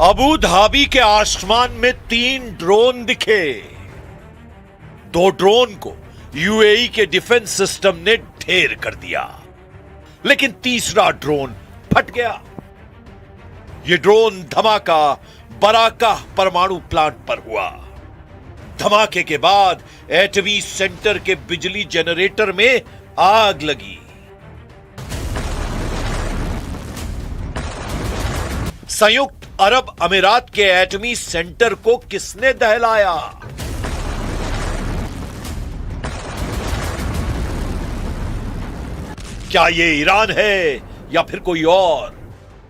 Abu Dhabi के आसमान में 3 ड्रोन दिखे। 2 ड्रोन को यूएई के डिफेंस सिस्टम ने ढेर कर दिया, लेकिन तीसरा ड्रोन फट गया। यह ड्रोन धमाका बराकाह परमाणु प्लांट पर हुआ। धमाके के बाद एटमी सेंटर के बिजली जनरेटर में आग लगी। संयुक्त अरब अमीरात के एटमी सेंटर को किसने दहलाया? क्या ये ईरान है या फिर कोई और?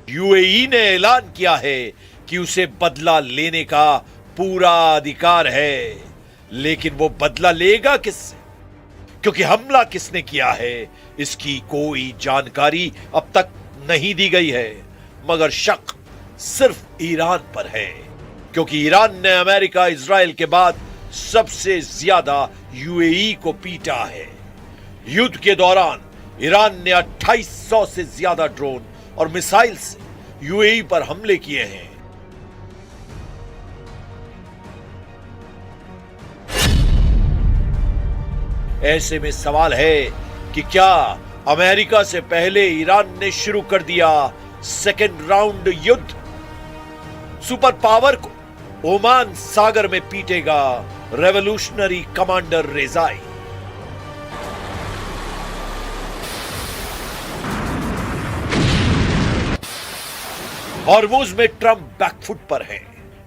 यूएई ने ऐलान किया है कि उसे बदला लेने का पूरा अधिकार है, लेकिन वो बदला लेगा किससे? क्योंकि हमला किसने किया है इसकी कोई जानकारी अब तक नहीं दी गई है, मगर शक सिर्फ ईरान पर है, क्योंकि ईरान ने अमेरिका इजराइल के बाद सबसे ज्यादा यूएई को पीटा है। युद्ध के दौरान ईरान ने 2800 से ज्यादा ड्रोन और मिसाइल से यूएई पर हमले किए हैं। ऐसे में सवाल है कि क्या अमेरिका से पहले ईरान ने शुरू कर दिया सेकेंड राउंड युद्ध? सुपर पावर को ओमान सागर में पीटेगा रेवोल्यूशनरी कमांडर रेजाई। हॉर्मुज में ट्रंप बैकफुट पर है।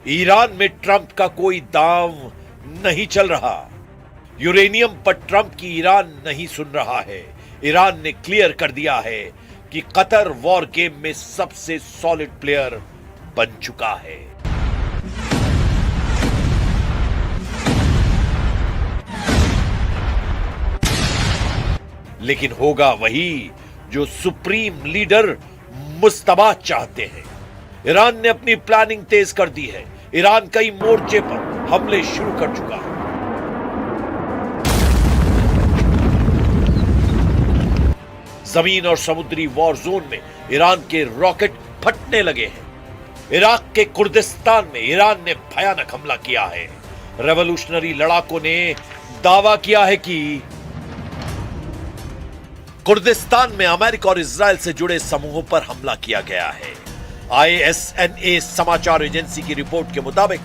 ईरान में ट्रंप का कोई दांव नहीं चल रहा। यूरेनियम पर ट्रंप की ईरान नहीं सुन रहा है। ईरान ने क्लियर कर दिया है कि कतर वॉर गेम में सबसे सॉलिड प्लेयर बन चुका है। लेकिन होगा वही जो सुप्रीम लीडर मुस्तबा चाहते हैं। ईरान ने अपनी प्लानिंग तेज कर दी है। ईरान कई मोर्चे पर हमले शुरू कर चुका है। जमीन और समुद्री वॉर जोन में ईरान के रॉकेट फटने लगे हैं। इराक के कुर्दिस्तान में ईरान ने भयानक हमला किया है। रेवोल्यूशनरी लड़ाकों ने दावा किया है कि कुर्दिस्तान में अमेरिका और इजराइल से जुड़े समूहों पर हमला किया गया है। ISNA समाचार एजेंसी की रिपोर्ट के मुताबिक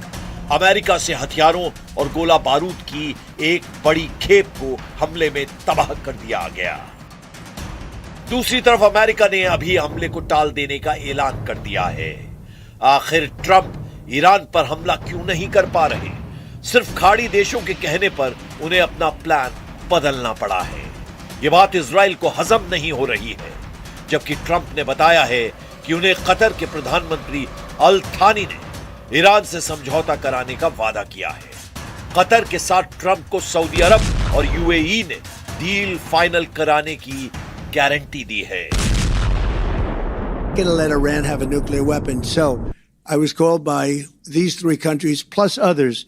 अमेरिका से हथियारों और गोला बारूद की एक बड़ी खेप को हमले में तबाह कर दिया गया। दूसरी तरफ अमेरिका ने अभी हमले को टाल देने का ऐलान कर दिया है। आखिर ट्रंप ईरान पर हमला क्यों नहीं कर पा रहे? सिर्फ खाड़ी देशों के कहने पर उन्हें अपना प्लान बदलना पड़ा है। यह बात इजराइल को हजम नहीं हो रही है, जबकि ट्रंप ने बताया है कि उन्हें कतर के प्रधानमंत्री अल थानी ने ईरान से समझौता कराने का वादा किया है। कतर के साथ ट्रंप को सऊदी अरब और यूएई ने डील फाइनल कराने की गारंटी दी है। Gonna let Iran have a nuclear weapon. So I was called by these 3 countries plus others,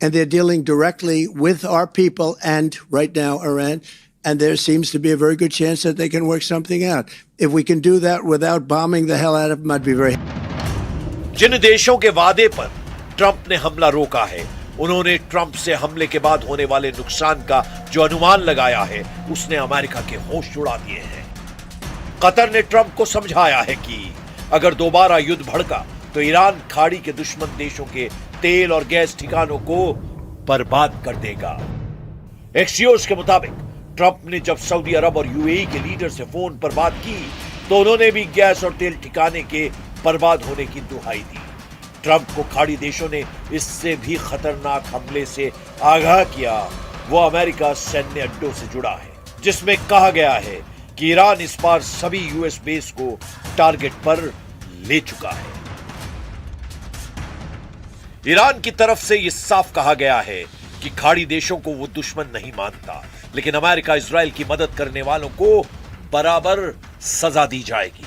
and they're dealing directly with our people and right now Iran. And there seems to be a very good chance that they can work something out. If we can do that without bombing the hell out of them, I'd be very happy. जिन देशों के वादे पर Trump ने हमला रोका है, उन्होंने Trump से हमले के बाद होने वाले नुकसान का जो अनुमान लगाया है, उसने अमेरिका के होश उड़ा दिए हैं। कतर ने ट्रंप को समझाया है कि अगर दोबारा युद्ध भड़का तो ईरान खाड़ी के दुश्मन देशों के तेल और गैस ठिकानों को बर्बाद कर देगा। एक्सियोस के मुताबिक ट्रंप ने जब सऊदी अरब और यूएई के लीडर से फोन पर बात की तो उन्होंने भी गैस और तेल ठिकाने के बर्बाद होने की दुहाई दी। ट्रंप को खाड़ी देशों ने इससे भी खतरनाक हमले से आगाह किया। वो अमेरिका सैन्य अड्डों से जुड़ा है, जिसमें कहा गया है कि ईरान इस बार सभी यूएस बेस को टारगेट पर ले चुका है। ईरान की तरफ से यह साफ कहा गया है कि खाड़ी देशों को वो दुश्मन नहीं मानता, लेकिन अमेरिका इजराइल की मदद करने वालों को बराबर सजा दी जाएगी।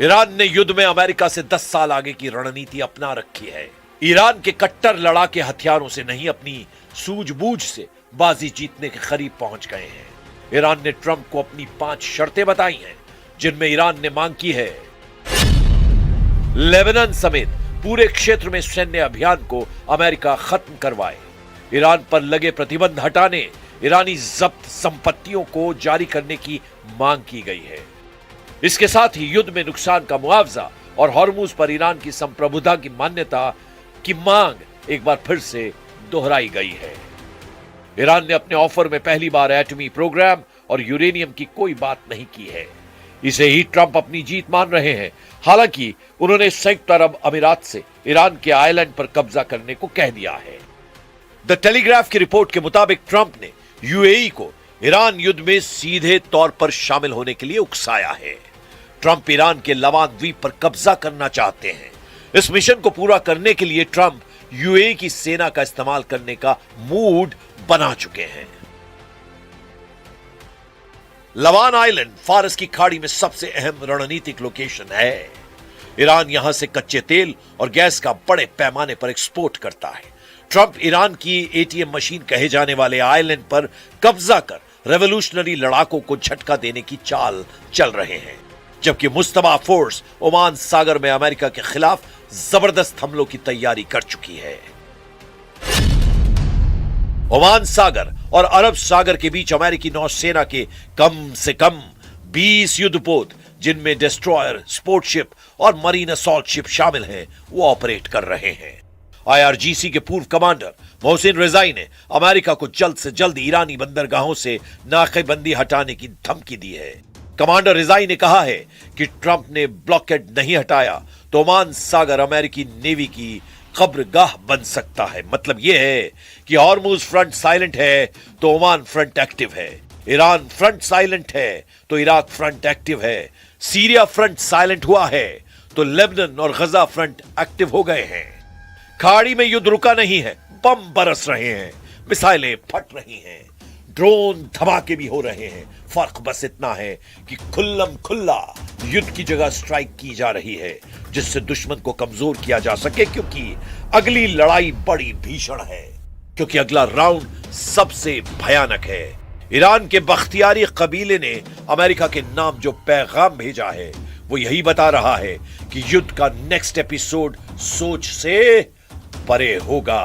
ईरान ने युद्ध में अमेरिका से 10 साल आगे की रणनीति अपना रखी है। ईरान के कट्टर लड़ाके हथियारों से नहीं, अपनी सूझबूझ से बाजी जीतने के करीब पहुंच गए हैं। ईरान ने ट्रंप को अपनी 5 शर्तें बताई हैं, जिनमें ईरान ने मांग की है लेबनान समेत पूरे क्षेत्र में सैन्य अभियान को अमेरिका खत्म करवाए, ईरान पर लगे प्रतिबंध हटाने, ईरानी जब्त संपत्तियों को जारी करने की मांग की गई है। इसके साथ ही युद्ध में नुकसान का मुआवजा और हॉर्मुज पर ईरान की संप्रभुता की मान्यता की मांग एक बार फिर से दोहराई गई है। ईरान ने अपने ऑफर में पहली बार एटमी प्रोग्राम और यूरेनियम की कोई बात नहीं की है। इसे ही ट्रंप अपनी जीत मान रहे हैं। हालांकि उन्होंने संयुक्त अरब अमीरात से ईरान के आइलैंड पर कब्जा करने को कह दिया है। द टेलीग्राफ की रिपोर्ट के मुताबिक ट्रंप ने यूएई को ईरान युद्ध में सीधे तौर पर शामिल होने के लिए उकसाया है। ट्रंप ईरान के लवान द्वीप पर कब्जा करना चाहते हैं। इस मिशन को पूरा करने के लिए ट्रंप यूएई की सेना का इस्तेमाल करने का मूड बना चुके हैं। लवान आइलैंड फारस की खाड़ी में सबसे अहम रणनीतिक लोकेशन है। ईरान यहां से कच्चे तेल और गैस का बड़े पैमाने पर एक्सपोर्ट करता है। ट्रंप ईरान की एटीएम मशीन कहे जाने वाले आइलैंड पर कब्जा कर रेवोल्यूशनरी लड़ाकों को झटका देने की चाल चल रहे हैं, जबकि मुस्तबा फोर्स ओमान सागर में अमेरिका के खिलाफ जबरदस्त हमलों की तैयारी कर चुकी है। ओमान सागर और अरब सागर के बीच अमेरिकी नौसेना के कम से कम 20 युद्धपोत, जिनमें डिस्ट्रॉयर, स्पोर्ट शिप और मरीन असॉल्ट शिप शामिल हैं, वो ऑपरेट कर रहे हैं। आईआरजीसी के पूर्व कमांडर मोहसिन रिजाई ने अमेरिका को जल्द से जल्द ईरानी बंदरगाहों से नाकेबंदी हटाने की धमकी दी है। कमांडर रिजाई ने कहा है कि ट्रंप ने ब्लॉकेड नहीं हटाया तो ओमान सागर अमेरिकी नेवी की कब्रगाह बन सकता है। मतलब यह है कि हॉर्मुज फ्रंट साइलेंट है तो ओमान फ्रंट एक्टिव है, ईरान फ्रंट साइलेंट है तो इराक फ्रंट एक्टिव है, सीरिया फ्रंट साइलेंट हुआ है तो लेबनान और गजा फ्रंट एक्टिव हो गए हैं। खाड़ी में युद्ध रुका नहीं है, बम बरस रहे हैं, मिसाइलें फट रही हैं, ड्रोन धमाके भी हो रहे हैं। फर्क बस इतना है कि खुल्लम खुल्ला युद्ध की जगह स्ट्राइक की जा रही है, जिससे दुश्मन को कमजोर किया जा सके, क्योंकि अगली लड़ाई बड़ी भीषण है, क्योंकि अगला राउंड सबसे भयानक है। ईरान के बख्तियारी कबीले ने अमेरिका के नाम जो पैगाम भेजा है, वो यही बता रहा है कि युद्ध का नेक्स्ट एपिसोड सोच से परे होगा।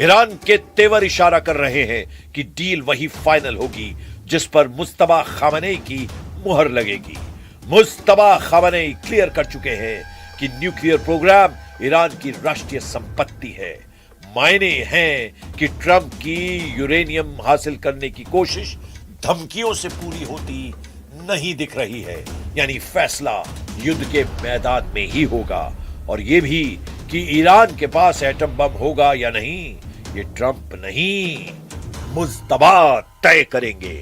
ईरान के तेवर इशारा कर रहे हैं कि डील वही फाइनल होगी जिस पर मुस्तबा खामनेई की मुहर लगेगी। मुस्तबा खामनेई क्लियर कर चुके हैं कि न्यूक्लियर प्रोग्राम ईरान की राष्ट्रीय संपत्ति है। मायने हैं कि ट्रंप की यूरेनियम हासिल करने की कोशिश धमकियों से पूरी होती नहीं दिख रही है। यानी फैसला युद्ध के मैदान में ही होगा, और यह भी कि ईरान के पास एटम बम होगा या नहीं, ये ट्रंप नहीं, मुस्तबा तय करेंगे।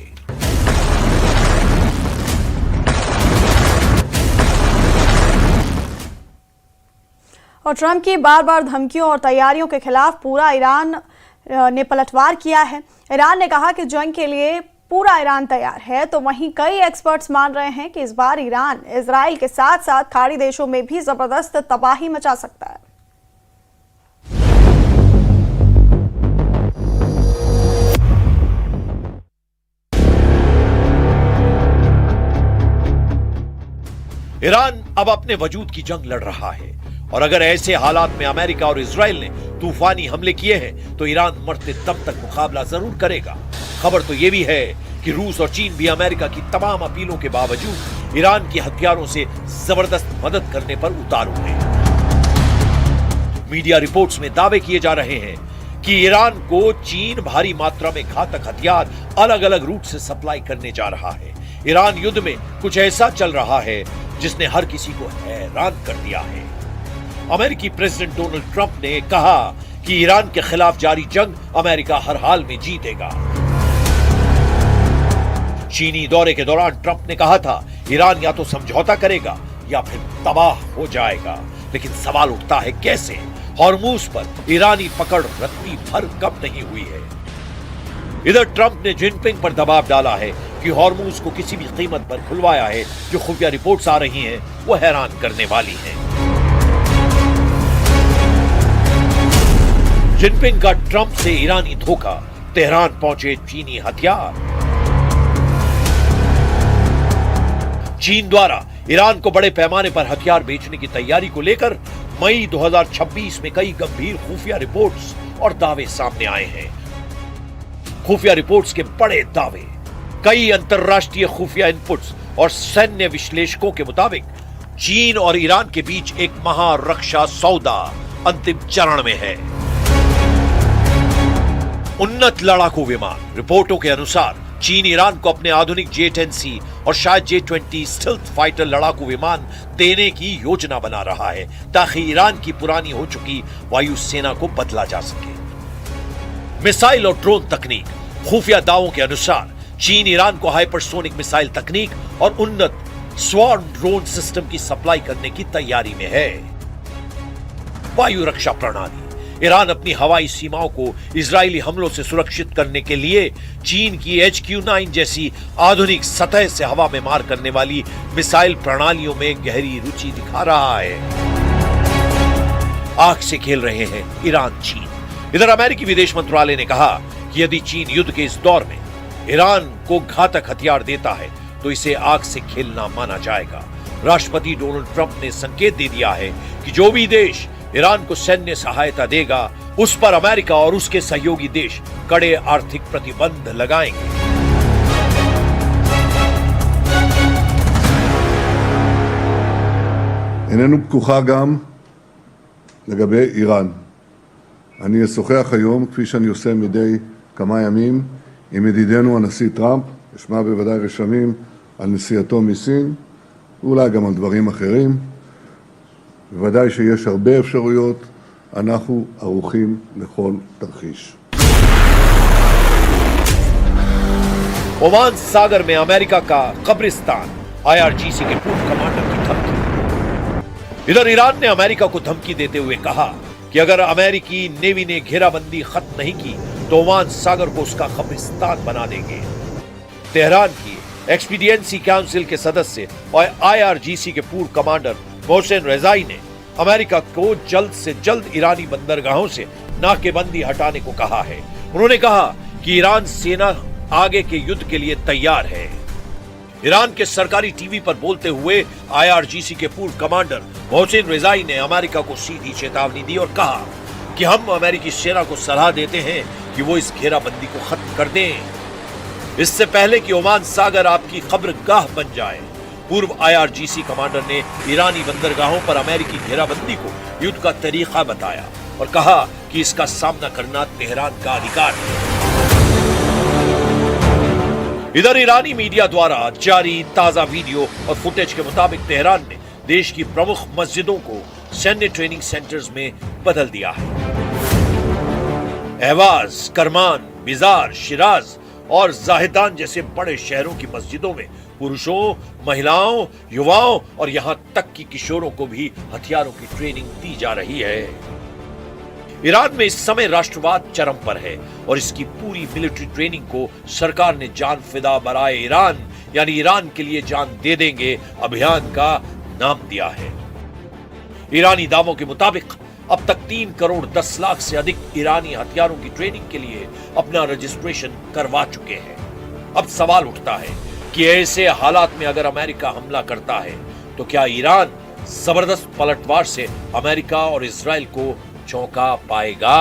और ट्रंप की बार बार धमकियों और तैयारियों के खिलाफ पूरा ईरान ने पलटवार किया है। ईरान ने कहा कि जंग के लिए पूरा ईरान तैयार है, तो वहीं कई एक्सपर्ट्स मान रहे हैं कि इस बार ईरान इजराइल के साथ साथ खाड़ी देशों में भी जबरदस्त तबाही मचा सकता है। ईरान अब अपने वजूद की जंग लड़ रहा है, और अगर ऐसे हालात में अमेरिका और इजराइल ने तूफानी हमले किए हैं तो ईरान मरते दम तक मुकाबला जरूर करेगा। खबर तो यह भी है कि रूस और चीन भी अमेरिका की तमाम अपीलों के बावजूद ईरान की हथियारों से जबरदस्त मदद करने पर उतारू हैं। मीडिया रिपोर्ट्स में दावे किए जा रहे हैं कि ईरान को चीन भारी मात्रा में घातक हथियार अलग अलग रूट से सप्लाई करने जा रहा है। ईरान युद्ध में कुछ ऐसा चल रहा है जिसने हर किसी को हैरान कर दिया है। अमेरिकी प्रेसिडेंट डोनाल्ड ट्रंप ने कहा कि ईरान के खिलाफ जारी जंग अमेरिका हर हाल में जीतेगा। चीनी दौरे के दौरान ट्रंप ने कहा था ईरान या तो समझौता करेगा या फिर तबाह हो जाएगा, लेकिन सवाल उठता है कैसे? हॉर्मूज पर ईरानी पकड़ रत्ती भर कब नहीं हुई है। इधर ट्रंप ने जिनपिंग पर दबाव डाला है कि हॉर्मूज को किसी भी कीमत पर खुलवाया है। जो खुफिया रिपोर्ट्स आ रही हैं वो हैरान करने वाली हैं। जिनपिंग का ट्रंप से ईरानी धोखा, तेहरान पहुंचे चीनी हथियार। चीन द्वारा ईरान को बड़े पैमाने पर हथियार बेचने की तैयारी को लेकर मई 2026 में कई गंभीर खुफिया रिपोर्ट्स और दावे सामने आए हैं। खुफिया रिपोर्ट्स के बड़े दावे, कई अंतरराष्ट्रीय खुफिया इनपुट्स और सैन्य विश्लेषकों के मुताबिक चीन और ईरान के बीच एक महारक्षा सौदा अंतिम चरण में है। उन्नत लड़ाकू विमान, रिपोर्टों के अनुसार चीन ईरान को अपने आधुनिक J-10C और शायद J-20 स्टिल्थ फाइटर लड़ाकू विमान देने की योजना बना रहा है ताकि ईरान की पुरानी हो चुकी वायुसेना को बदला जा सके। मिसाइल और ड्रोन तकनीक, खुफिया दावों के अनुसार चीन ईरान को हाइपरसोनिक मिसाइल तकनीक और उन्नत स्वॉर्म ड्रोन सिस्टम की सप्लाई करने की तैयारी में है। वायु रक्षा प्रणाली, ईरान अपनी हवाई सीमाओं को इजरायली हमलों से सुरक्षित करने के लिए चीन की HQ-9 जैसी आधुनिक सतह से हवा में मार करने वाली मिसाइल प्रणालियों में गहरी रुचि दिखा रहा है। आंख से खेल रहे हैं ईरान चीन। इधर अमेरिकी विदेश मंत्रालय ने कहा कि यदि चीन युद्ध के इस दौर में ईरान को घातक हथियार देता है तो इसे आंख से खेलना माना जाएगा। राष्ट्रपति डोनाल्ड ट्रंप ने संकेत दे दिया है कि जो भी देश ईरान को सैन्य सहायता देगा उस पर अमेरिका और उसके सहयोगी देश कड़े आर्थिक प्रतिबंध लगाएंगे। איננו פקוחה גם לגבי איראן. אני אשוחח היום, כפי שאני עושה מדי כמה ימים, עם ידידנו הנשיא טראמפ, אשמע בוודאי רשמים על נסיעתו מסין, ואולי גם על דברים אחרים. בוודאי שיש הרבה אפשרויות, אנחנו ערוכים לכל תרחיש. ओमान सागर में अमेरिका का कब्रिस्तान, IRGC के पूर्व कमांडर की धमकी। इधर ईरान ने अमेरिका को धमकी देते हुए कहा कि अगर अमेरिकी नेवी ने घेराबंदी खत्म नहीं की तो ओमान सागर को उसका कब्रिस्तान बना देंगे। तेहरान की एक्सपीडियंसी काउंसिल के सदस्य और IRGC के पूर्व कमांडर मोहसिन रेजाई ने अमेरिका को जल्द से जल्द ईरानी बंदरगाहों से नाकेबंदी हटाने को कहा है। उन्होंने कहा कि ईरान सेना आगे के युद्ध के लिए तैयार है। ईरान के सरकारी टीवी पर बोलते हुए IRGC के पूर्व कमांडर मोहसिन रेजाई ने अमेरिका को सीधी चेतावनी दी और कहा कि हम अमेरिकी सेना को सलाह देते हैं कि वो इस घेराबंदी को खत्म कर दें, इससे पहले कि ओमान सागर आपकी कब्रगाह बन जाए। पूर्व IRGC कमांडर ने ईरानी बंदरगाहों पर अमेरिकी घेराबंदी को युद्ध का तरीका बताया और कहा कि इसका सामना करना तेहरान का अधिकार है। इधर ईरानी मीडिया द्वारा जारी ताजा वीडियो और फुटेज के मुताबिक तेहरान ने देश की प्रमुख मस्जिदों को सैन्य ट्रेनिंग सेंटर्स में बदल दिया है। अहवाज, करमान, बिजार, शिराज और जाहिदान जैसे बड़े शहरों की मस्जिदों में पुरुषों, महिलाओं, युवाओं और यहां तक कि किशोरों को भी हथियारों की ट्रेनिंग दी जा रही है। ईरान में इस समय राष्ट्रवाद चरम पर है और इसकी पूरी मिलिट्री ट्रेनिंग को सरकार ने जान फिदा बराए ईरान यानी ईरान के लिए जान दे देंगे अभियान का नाम दिया है। ईरानी दावों के मुताबिक अब तक 3 करोड़ 10 लाख से अधिक ईरानी हथियारों की ट्रेनिंग के लिए अपना रजिस्ट्रेशन करवा चुके हैं। अब सवाल उठता है कि ऐसे हालात में अगर अमेरिका हमला करता है तो क्या ईरान जबरदस्त पलटवार से अमेरिका और इजराइल को चौंका पाएगा?